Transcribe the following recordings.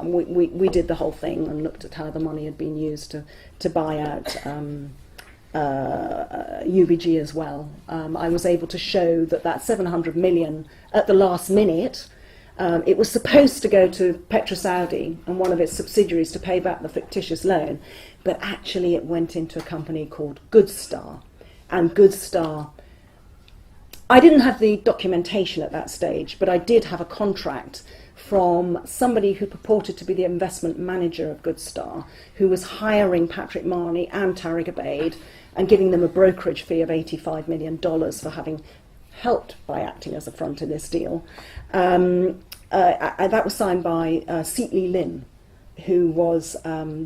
We did the whole thing and looked at how the money had been used to buy out UBG as well. I was able to show that 700 million at the last minute, it was supposed to go to Petrosaudi and one of its subsidiaries to pay back the fictitious loan, but actually it went into a company called Goodstar. And Goodstar, I didn't have the documentation at that stage, but I did have a contract from somebody who purported to be the investment manager of Goodstar, who was hiring Patrick Marnie and Tariq Abeid and giving them a brokerage fee of $85 million for having helped by acting as a front in this deal. That was signed by Seatley Lin, who was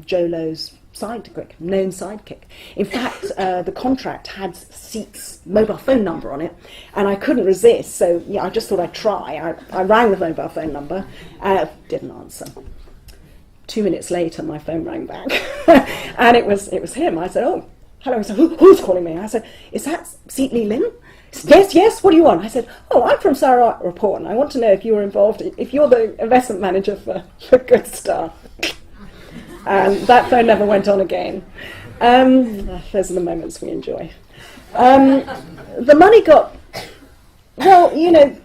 Jolo's known sidekick. In fact, the contract had Seat's mobile phone number on it, and I couldn't resist, so I just thought I'd try. I rang the mobile phone number, didn't answer. 2 minutes later, my phone rang back, and it was him. I said, "Oh, hello." He said, "Who's calling me?" I said, "Is that Seatley Lin?" He said, Yes, what do you want? I said, "Oh, I'm from Sarawak Report, and I want to know if you were involved, if you're the investment manager for Goodstar." And that phone never went on again. Those are the moments we enjoy. The money got,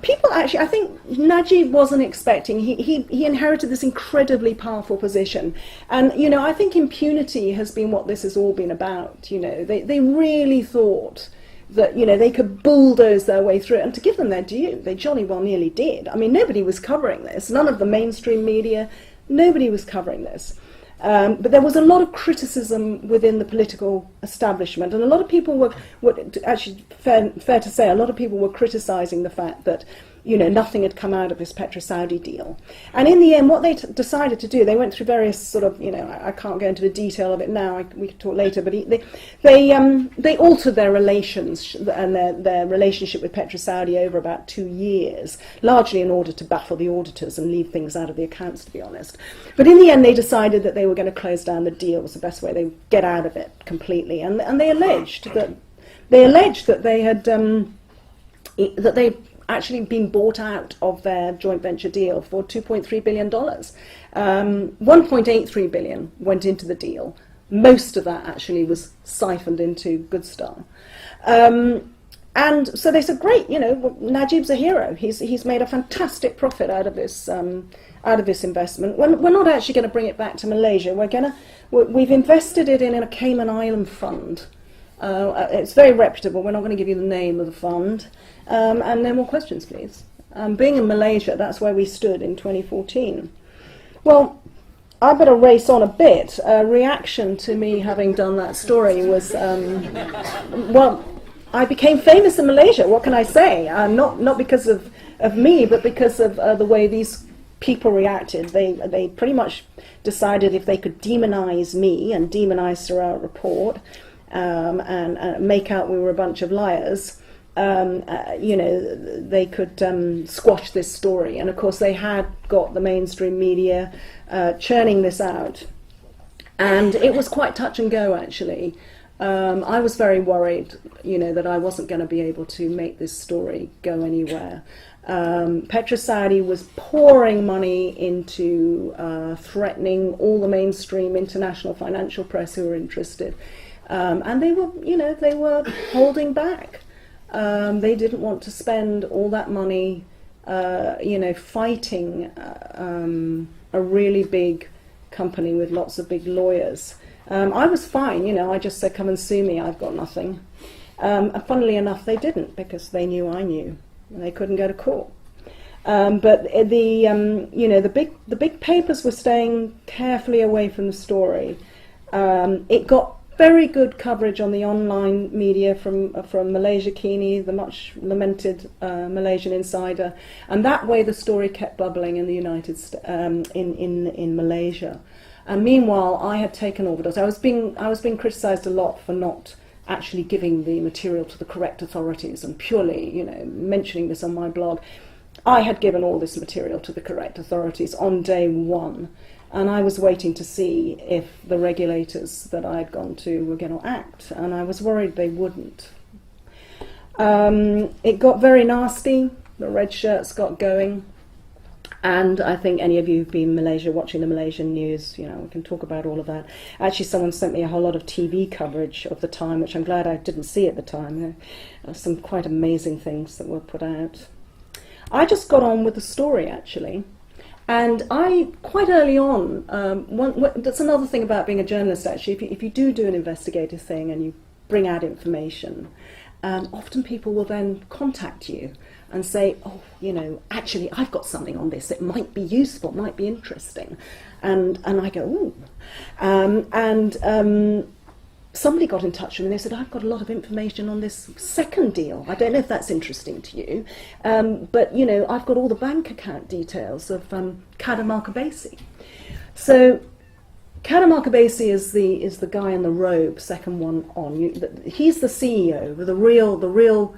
people actually, I think Najib wasn't expecting, he inherited this incredibly powerful position. And, I think impunity has been what this has all been about. They really thought that, they could bulldoze their way through it. And to give them their due, they jolly well nearly did. I mean, nobody was covering this. None of the mainstream media, nobody was covering this. But there was a lot of criticism within the political establishment, and a lot of people were actually, fair to say, a lot of people were criticising the fact that, nothing had come out of this Petro-Saudi deal. And in the end, what they decided to do, they went through various sort of, I can't go into the detail of it now, we can talk later, but they altered their relations and their relationship with Petro-Saudi over about 2 years, largely in order to baffle the auditors and leave things out of the accounts, to be honest. But in the end, they decided that they were going to close down the deal. It was the best way they would get out of it completely. And they alleged that they had that they actually been bought out of their joint venture deal for $2.3 billion. 1.83 billion went into the deal. Most of that actually was siphoned into Goodstar. And so they said, great, Najib's a hero. He's made a fantastic profit out of this investment. We're not actually going to bring it back to Malaysia. We've invested it in a Cayman Island fund. It's very reputable. We're not going to give you the name of the fund. And no more questions, please. Being in Malaysia, that's where we stood in 2014. Well, I better race on a bit. Reaction to me having done that story was, I became famous in Malaysia. What can I say? Not because of me, but because of the way these people reacted. They pretty much decided if they could demonize me and demonize Sarawak Report and make out we were a bunch of liars, they could squash this story. And of course they had got the mainstream media churning this out, and it was quite touch and go actually. I was very worried, that I wasn't going to be able to make this story go anywhere. Petro-Saudi was pouring money into threatening all the mainstream international financial press who were interested, and they were holding back. They didn't want to spend all that money, fighting a really big company with lots of big lawyers. I was fine, I just said, come and sue me, I've got nothing. And funnily enough, they didn't, because they knew I knew. They couldn't go to court. But the big papers were staying carefully away from the story. It got very good coverage on the online media from Malaysia Kini, the much lamented Malaysian insider, and that way the story kept bubbling in the in Malaysia. And meanwhile, I had taken overdose. I was being criticised a lot for not actually giving the material to the correct authorities and purely, mentioning this on my blog. I had given all this material to the correct authorities on day one, and I was waiting to see if the regulators that I had gone to were going to act, and I was worried they wouldn't. It got very nasty. The red shirts got going. And I think any of you who've been in Malaysia watching the Malaysian news, you know, we can talk about all of that. Actually, someone sent me a whole lot of TV coverage of the time, which I'm glad I didn't see at the time. There are some quite amazing things that were put out. I just got on with the story, actually. And I, quite early on, that's another thing about being a journalist, actually. If you do an investigative thing and you bring out information, often people will then contact you and say, oh, you know, actually, I've got something on this. It might be useful, might be interesting. And I go, ooh. Somebody got in touch with me and they said, I've got a lot of information on this second deal. I don't know if that's interesting to you, but, you know, I've got all the bank account details of Kader Markabesi. So Kader Markabesi is the guy in the robe, second one on. He's the CEO, the real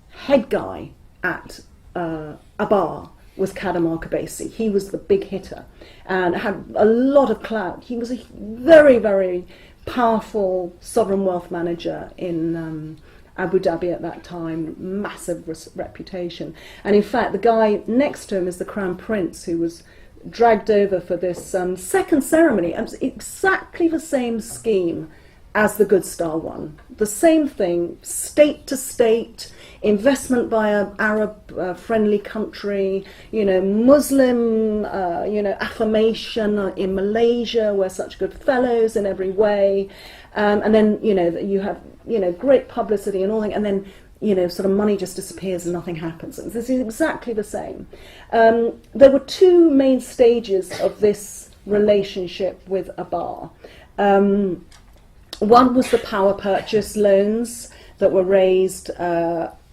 head guy at Abar was Kader Markabesi. He was the big hitter and had a lot of clout. He was a very, very powerful sovereign wealth manager in Abu Dhabi at that time, massive reputation. And in fact, the guy next to him is the Crown Prince, who was dragged over for this second ceremony. It was exactly the same scheme as the Good Star one. The same thing, state to state, investment by an Arab-friendly country, you know, Muslim, you know, affirmation in Malaysia. We're such good fellows in every way. And then, you know, you have, you know, great publicity and all that, and then, you know, sort of money just disappears and nothing happens. This is exactly the same. There were two main stages of this relationship with Abar. One was the power purchase loans that were raised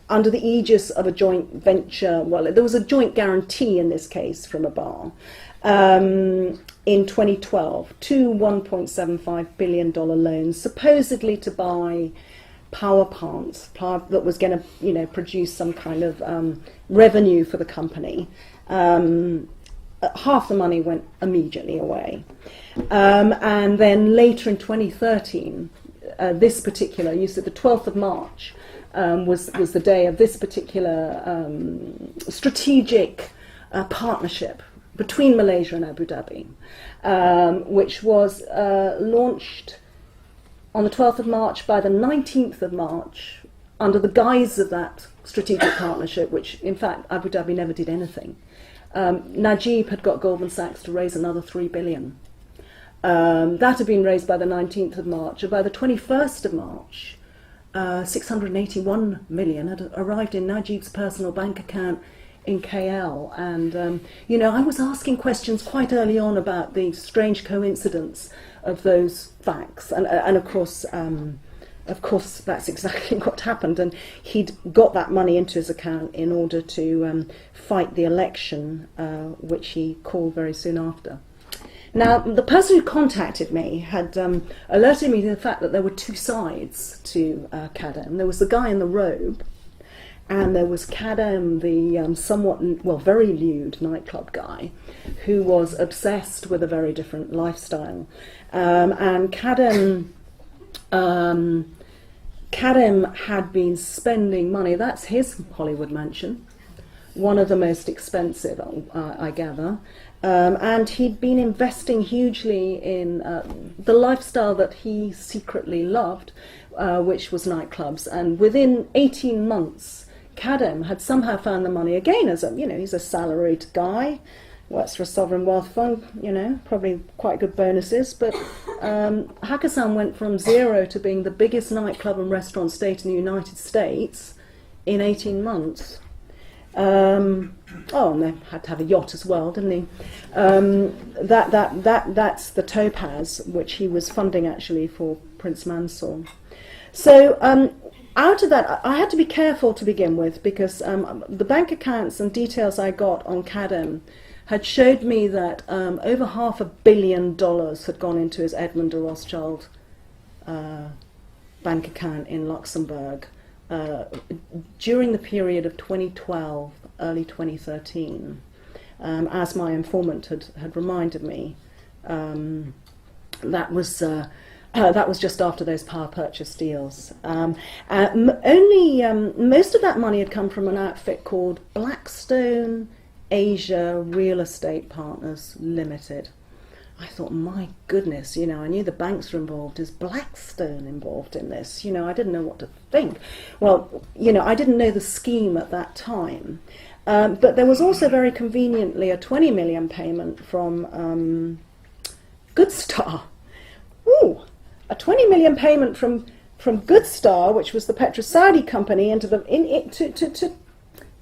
under the aegis of a joint venture. Well, there was a joint guarantee in this case from Abar in 2012, two $1.75 billion loans, supposedly to buy power plants that was going to, you know, produce some kind of revenue for the company. Half the money went immediately away. And then later in 2013, this particular, you said the 12th of March, was the day of this particular strategic partnership between Malaysia and Abu Dhabi, which was launched on the 12th of March. By the 19th of March, under the guise of that strategic partnership, which in fact Abu Dhabi never did anything, Najib had got Goldman Sachs to raise another $3 billion. That had been raised by the 19th of March, and by the 21st of March, 681 million had arrived in Najib's personal bank account in KL. And, you know, I was asking questions quite early on about the strange coincidence of those facts. And of course, that's exactly what happened. And he'd got that money into his account in order to fight the election, which he called very soon after. Now, the person who contacted me had alerted me to the fact that there were two sides to Kadem. There was the guy in the robe, and there was Kadem, the somewhat, well, very lewd nightclub guy, who was obsessed with a very different lifestyle. And Kadem had been spending money. That's his Hollywood mansion, one of the most expensive, I gather. And he'd been investing hugely in the lifestyle that he secretly loved, which was nightclubs. And within 18 months, Kadem had somehow found the money again. As a, you know, he's a salaried guy, works for a sovereign wealth fund. You know, probably quite good bonuses. But Hakkasan went from zero to being the biggest nightclub and restaurant state in the United States in 18 months. Oh, and they had to have a yacht as well, didn't he? That's the Topaz, which he was funding actually for Prince Mansour. So out of that, I had to be careful to begin with, because the bank accounts and details I got on Kadem had showed me that over $500 million had gone into his Edmund de Rothschild bank account in Luxembourg during the period of 2012, early 2013, as my informant had reminded me. That was just after those power purchase deals. Most of that money had come from an outfit called Blackstone Asia Real Estate Partners Limited. I thought, my goodness, you know, I knew the banks were involved. Is Blackstone involved in this? You know, I didn't know what to think. Well, you know, I didn't know the scheme at that time. But there was also very conveniently a 20 million payment from Goodstar. Ooh, a 20 million payment from Goodstar, which was the Petro-Saudi company, into the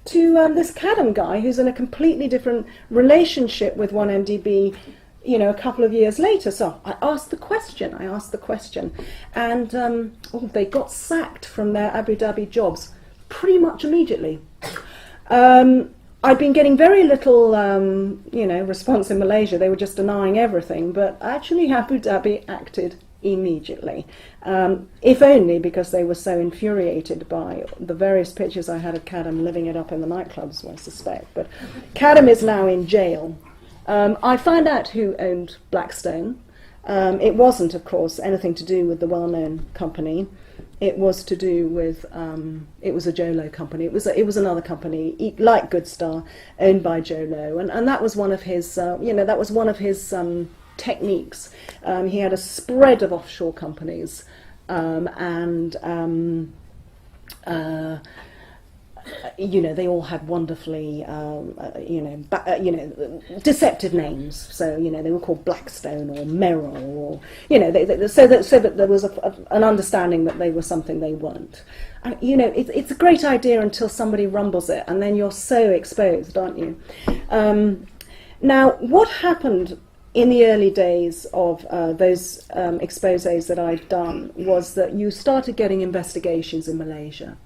to this Kadam guy, who's in a completely different relationship with 1MDB, you know, a couple of years later. So I asked the question, and they got sacked from their Abu Dhabi jobs pretty much immediately. I'd been getting very little, you know, response in Malaysia. They were just denying everything, but actually Abu Dhabi acted immediately, if only because they were so infuriated by the various pictures I had of Kadam living it up in the nightclubs, I suspect. But Kadam is now in jail. I found out who owned Blackstone. It wasn't, of course, anything to do with the well-known company. It was to do with, it was a Jolo company. It was another company, like Goodstar, owned by Jolo. And that was one of his, you know, that was one of his techniques. He had a spread of offshore companies, you know, they all had wonderfully, deceptive names. So, you know, they were called Blackstone or Merrill, or, you know, so that there was an understanding that they were something they weren't. And, you know, it's a great idea until somebody rumbles it, and then you're so exposed, aren't you? Now, what happened in the early days of those exposés that I'd done was that you started getting investigations in Malaysia.